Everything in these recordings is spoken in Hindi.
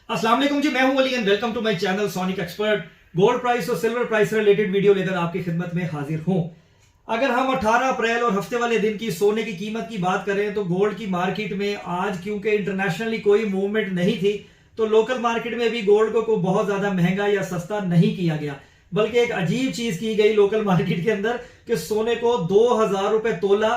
अस्सलाम वालेकुम जी, मैं हूं Ali and welcome to my channel sonic expert. Gold price और सिल्वर प्राइस से रिलेटेड वीडियो लेकर आपकी खिदमत में हाजिर हूं। अगर हम 18 अप्रैल और हफ्ते वाले दिन की सोने की कीमत की बात करें तो गोल्ड की मार्केट में आज क्योंकि इंटरनेशनली कोई मूवमेंट नहीं थी तो लोकल मार्केट में भी गोल्ड को बहुत ज्यादा महंगा या सस्ता नहीं किया गया, बल्कि एक अजीब चीज की गई लोकल मार्केट के अंदर कि सोने को 2000 रुपए तोला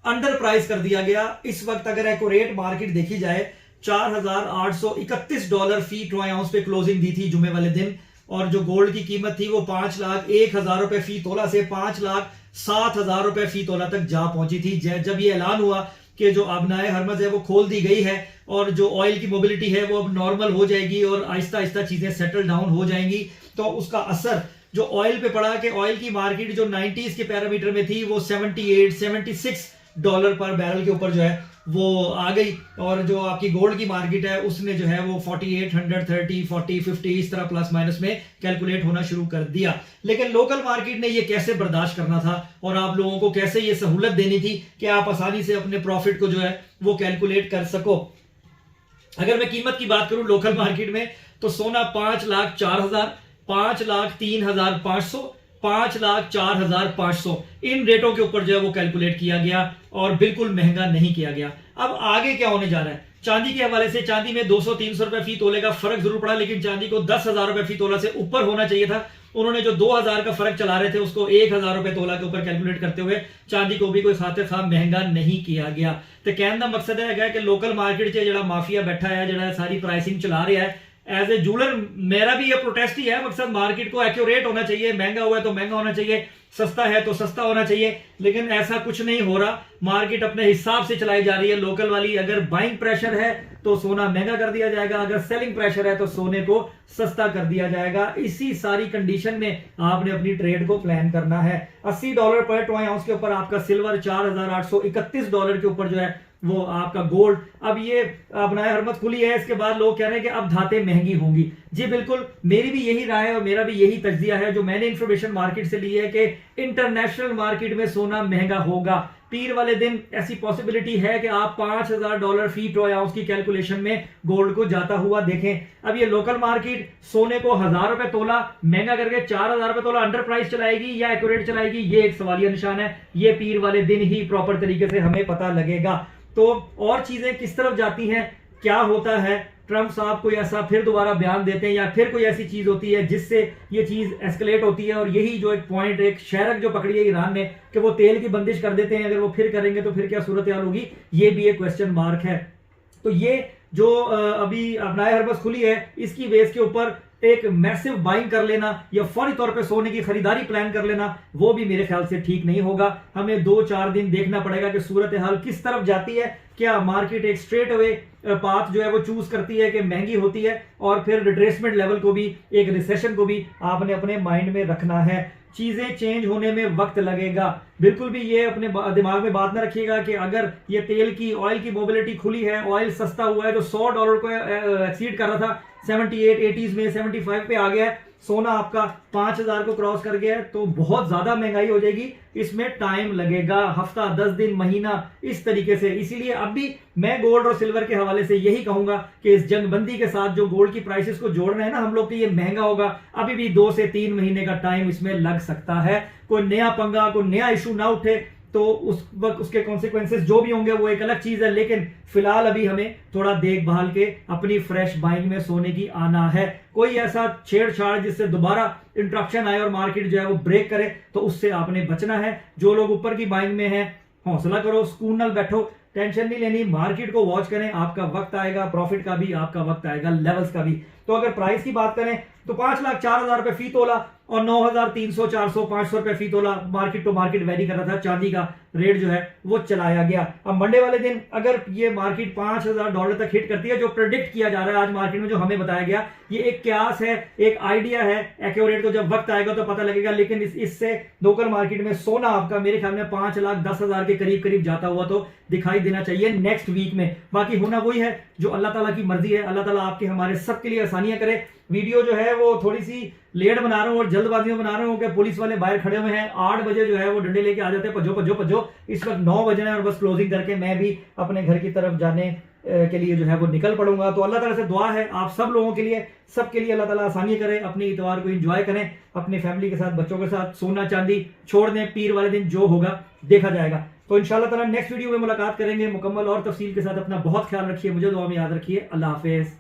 अंडर प्राइस कर दिया गया। इस वक्त अगर एक्यूरेट मार्केट देखी जाए $4,831 फी ट्रॉय आउंस पे क्लोजिंग दी थी जुमे वाले दिन, और जो गोल्ड की कीमत थी वो 5,01,000 रुपए फी तोला से 5,07,000 रुपए फी तोला तक जा पहुंची थी। जब ये ऐलान हुआ कि जो आबनाए हरमज है वो खोल दी गई है और जो ऑयल की मोबिलिटी है वो अब नॉर्मल हो जाएगी और आहिस्ता आहिस्ता चीजें सेटल डाउन हो जाएंगी, तो उसका असर जो ऑयल पे पड़ा कि ऑयल की मार्केट जो 90s के पैरामीटर में थी वो 78-76 डॉलर पर बैरल के ऊपर जो है वो आ गई, और जो आपकी गोल्ड की मार्केट है उसने जो है वो 4830, 40, 50 इस तरह प्लस माइनस में कैलकुलेट होना शुरू कर दिया। लेकिन लोकल मार्केट ने ये कैसे बर्दाश्त करना था और आप लोगों को कैसे ये सहूलत देनी थी कि आप आसानी से अपने प्रॉफिट को जो है वो कैलकुलेट कर सको। अगर मैं कीमत की बात करूं लोकल मार्केट में तो सोना 5,04,000, 5,03,500, 5,04,500 इन रेटों के ऊपर जो है वो कैलकुलेट किया गया और बिल्कुल महंगा नहीं किया गया। अब आगे क्या होने जा रहा है? चांदी के हवाले से चांदी में 200-300 रुपए फी तोले का फर्क जरूर पड़ा, लेकिन चांदी को 10,000 रुपए फी तोला से ऊपर होना चाहिए था। उन्होंने जो 2,000 का फर्क चला रहे थे उसको 1,000 रुपए तोला के ऊपर कैलकुलेट करते हुए चांदी को भी कोई खातिर खा महंगा नहीं किया गया। तो कहने का मकसद है कि लोकल मार्केट से जो माफिया बैठा है, जो सारी प्राइसिंग चला रहा है, एज ए जूलर मेरा भी ये प्रोटेस्ट ही है। मकसद मार्केट को एक्यूरेट होना चाहिए, महंगा हुआ है तो महंगा होना चाहिए, सस्ता है तो सस्ता होना चाहिए, लेकिन ऐसा कुछ नहीं हो रहा। मार्केट अपने हिसाब से चलाई जा रही है लोकल वाली। अगर बाइंग प्रेशर है तो सोना महंगा कर दिया जाएगा, अगर सेलिंग प्रेशर है तो सोने को सस्ता कर दिया जाएगा। इसी सारी कंडीशन में आपने अपनी ट्रेड को प्लान करना है। $80 पर ट्रॉय आउंस के ऊपर आपका सिल्वर, $4,831 के ऊपर जो है वो आपका गोल्ड। अब ये अपनाए हरमत खुली है, इसके बाद लोग कह रहे हैं कि अब धातें महंगी होंगी। जी बिल्कुल, मेरी भी यही राय है और मेरा भी यही तज्जिया है जो मैंने इंफॉर्मेशन मार्केट से ली है कि इंटरनेशनल मार्केट में सोना महंगा होगा। पीर वाले दिन ऐसी पॉसिबिलिटी है कि आप $5,000 फी ट्रॉय आउंस की कैलकुलेशन में गोल्ड को जाता हुआ देखें। अब ये लोकल मार्केट सोने को 1,000 रुपए तोला महंगा करके 4,000 रुपए तोला अंडर प्राइस चलाएगी या एक्यूरेट चलाएगी, ये एक सवालिया निशान है। ये पीर वाले दिन ही प्रॉपर तरीके से हमें पता लगेगा। तो और चीजें किस तरफ जाती हैं, क्या होता है, ट्रंप साहब कोई ऐसा फिर दोबारा बयान देते हैं या फिर कोई ऐसी चीज होती है जिससे ये चीज एस्केलेट होती है, और यही जो एक पॉइंट, एक शरक जो पकड़ी है ईरान ने कि वो तेल की बंदिश कर देते हैं, अगर वो फिर करेंगे तो फिर क्या सूरत हाल होगी, ये भी एक क्वेश्चन मार्क है। तो ये जो अभी अपनाए हरबस खुली है इसकी बेस के ऊपर एक मैसिव बाइंग कर लेना या फौरी तौर पे सोने की खरीदारी प्लान कर लेना, वो भी मेरे ख्याल से ठीक नहीं होगा। हमें 2-4 दिन देखना पड़ेगा कि सूरत हाल किस तरफ जाती है। क्या मार्केट एक स्ट्रेट अवे पाथ जो है वो चूज करती है कि महंगी होती है, और फिर रिट्रेसमेंट लेवल को भी, एक रिसेशन को भी आपने अपने माइंड में रखना है। चीजें चेंज होने में वक्त लगेगा। बिल्कुल भी ये अपने दिमाग में बात ना रखिएगा कि अगर ये तेल की, ऑयल की मोबिलिटी खुली है, ऑयल सस्ता हुआ है, जो $100 को एक्सीड कर रहा था 78, 80s में 75 पे आ गया है, सोना आपका 5,000 को क्रॉस कर गया है, तो बहुत ज्यादा महंगाई हो जाएगी। इसमें टाइम लगेगा, हफ्ता, 10 दिन, महीना, इस तरीके से। इसीलिए अब भी मैं गोल्ड और सिल्वर के हवाले से यही कहूंगा कि इस जंगबंदी के साथ जो गोल्ड की प्राइसेस को जोड़ रहे हैं ना हम लोग, कि ये महंगा होगा, अभी भी 2 से 3 महीने का टाइम इसमें लग सकता है। कोई नया पंगा, कोई नया इशू ना उठे तो उस वक्त उसके कॉन्सिक्वेंसेस जो भी होंगे वो एक अलग चीज है, लेकिन फिलहाल अभी हमें थोड़ा देखभाल के अपनी फ्रेश बाइंग में सोने की आना है। कोई ऐसा छेड़छाड़ जिससे दोबारा इंट्रप्शन आए और मार्केट जो है वो ब्रेक करे, तो उससे आपने बचना है। जो लोग ऊपर की बाइंग में हैं, हौसला करो, सुकून नाल बैठो, टेंशन नहीं लेनी, मार्केट को वॉच करें। आपका वक्त आएगा, प्रॉफिट का भी आपका वक्त आएगा, लेवल्स का भी। तो अगर प्राइस की बात करें तो 5,04,000 रुपए फी तोला और 9,300, 400, 500 रुपए फी तोला मार्केट टू मार्केट वेरी कर रहा था। चांदी का रेट जो है वो चलाया गया। अब मंडे वाले दिन अगर ये मार्केट $5,000 तक हिट करती है, जो प्रेडिक्ट किया जा रहा है आज मार्केट में, जो हमें बताया गया, ये एक क्यास है, एक आइडिया है। एक्यूरेट तो जब वक्त आएगा तो पता लगेगा, लेकिन इससे लोकल मार्केट में सोना आपका मेरे ख्याल में 5,10,000 के करीब करीब जाता हुआ तो दिखाई देना चाहिए नेक्स्ट वीक में। बाकी होना वही है जो अल्लाह ताला की मर्जी है। अल्लाह ताला आपके हमारे सबके लिए आसानियां करे। वीडियो जो है वो थोड़ी सी लेट बना रहा हूँ और जल्दबाजी में बना रहा हूँ कि पुलिस वाले बाहर खड़े हुए हैं। 8 बजे जो है वो डंडे लेके आ जाते हैं, भज्जो भज्जो भज्जो। इस वक्त 9 बजे और बस क्लोजिंग करके मैं भी अपने घर की तरफ जाने के लिए जो है वो निकल पड़ूंगा। तो अल्लाह ताला से दुआ है आप सब लोगों के लिए, सबके लिए अल्लाह ताला आसानी करे, अपनी इतवार को एंजॉय करें, अपनी फैमिली के साथ, बच्चों के साथ। सोना चांदी छोड़ दें, पीर वाले दिन जो होगा देखा जाएगा। तो इंशाल्लाह ताला नेक्स्ट वीडियो में मुलाकात करेंगे मुकम्मल और तफसील के साथ। अपना बहुत ख्याल रखिए, मुझे दुआ में याद रखिए। अल्लाह हाफिज।